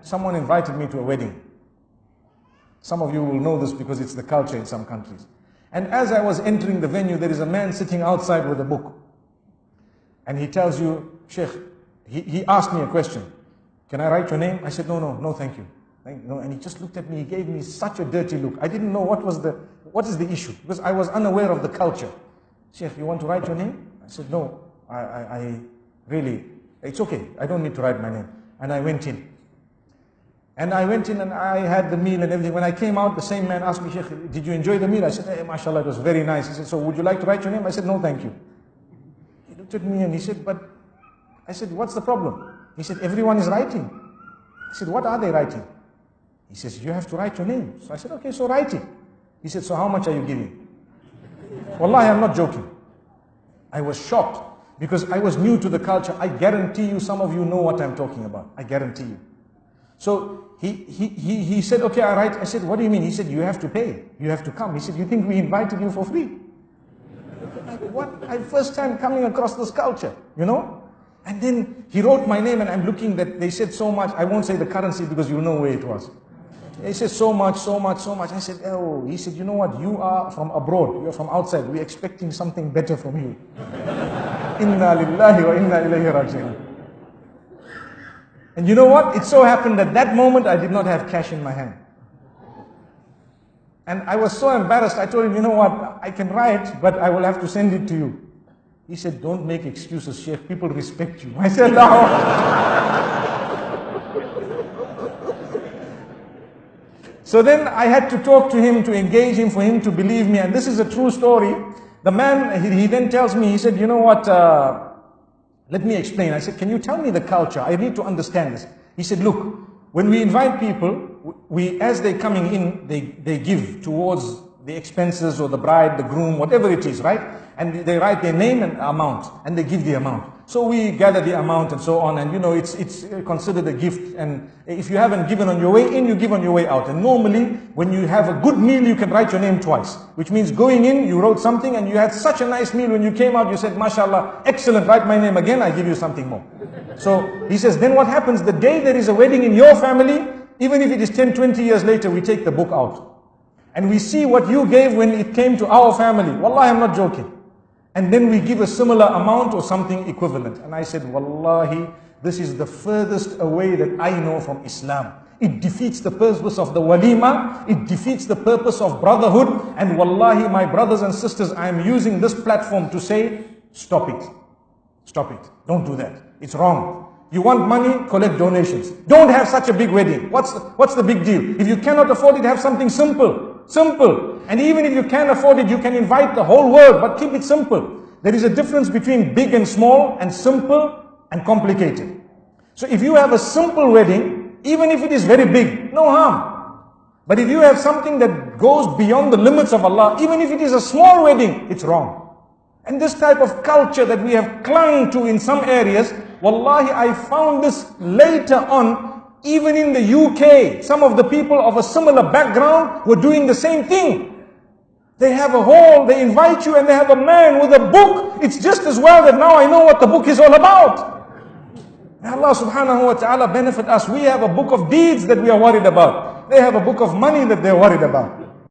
someone invited me to a wedding. Some of you will know this because it's the culture in some countries. And as I was entering the venue, there is a man sitting outside with a book. And he tells you, Sheikh, he asked me a question. Can I write your name? I said, no, thank you. No, and he just looked at me, he gave me such a dirty look. I didn't know what is the issue, because I was unaware of the culture. Sheikh, you want to write your name? I said, no, I really, it's okay, I don't need to write my name. And I went in. And I went in and I had the meal and everything. When I came out, the same man asked me, Sheikh, did you enjoy the meal? I said, hey, mashallah, it was very nice. He said, so would you like to write your name? I said, no, thank you. He looked at me and he said, but, I said, what's the problem? He said, everyone is writing. I said, what are they writing? He says, you have to write your name. So I said, okay, so write it. He said, so how much are you giving? Wallahi, I'm not joking. I was shocked because I was new to the culture. I guarantee you, some of you know what I'm talking about. I guarantee you. So he said, okay, all right. I said, what do you mean? He said, you have to pay. You have to come. He said, you think we invited you for free? What? I'm first time coming across this culture, you know? And then he wrote my name and I'm looking that they said so much. I won't say the currency because you know where it was. He said so much. I said, oh, he said, you know what? You are from abroad. You're from outside. We're expecting something better from you. Inna lillahi wa inna ilayhi raji'un. And you know what? It so happened that that moment I did not have cash in my hand. And I was so embarrassed. I told him, you know what? I can write, but I will have to send it to you. He said, don't make excuses, Sheikh. People respect you. I said, no. So then I had to talk to him, to engage him, for him to believe me. And this is a true story. The man, he then tells me, he said, you know what, let me explain. I said, can you tell me the culture? I need to understand this. He said, look, when we invite people, as they're coming in, they give towards the expenses or the bride, the groom, whatever it is, right? And they write their name and amount, and they give the amount. So we gather the amount and so on, and you know, it's considered a gift. And if you haven't given on your way in, you give on your way out. And normally, when you have a good meal, you can write your name twice. Which means going in, you wrote something, and you had such a nice meal. When you came out, you said, mashallah, excellent, write my name again, I give you something more. So he says, then what happens? The day there is a wedding in your family, even if it is 10, 20 years later, we take the book out. And we see what you gave when it came to our family. Wallahi, I'm not joking. And then we give a similar amount or something equivalent. And I said, Wallahi, this is the furthest away that I know from Islam. It defeats the purpose of the walima. It defeats the purpose of brotherhood. And Wallahi, my brothers and sisters, I am using this platform to say, stop it. Stop it. Don't do that. It's wrong. You want money, collect donations. Don't have such a big wedding. What's the big deal? If you cannot afford it, have something simple. Simple. And even if you can't afford it, you can invite the whole world, but keep it simple. There is a difference between big and small, and simple and complicated. So if you have a simple wedding, even if it is very big, no harm. But if you have something that goes beyond the limits of Allah, even if it is a small wedding, it's wrong. And this type of culture that we have clung to in some areas, wallahi, I found this later on. Even in the UK, some of the people of a similar background were doing the same thing. They have a hall, they invite you, and they have a man with a book. It's just as well that now I know what the book is all about. May Allah subhanahu wa ta'ala benefit us. We have a book of deeds that we are worried about. They have a book of money that they're worried about.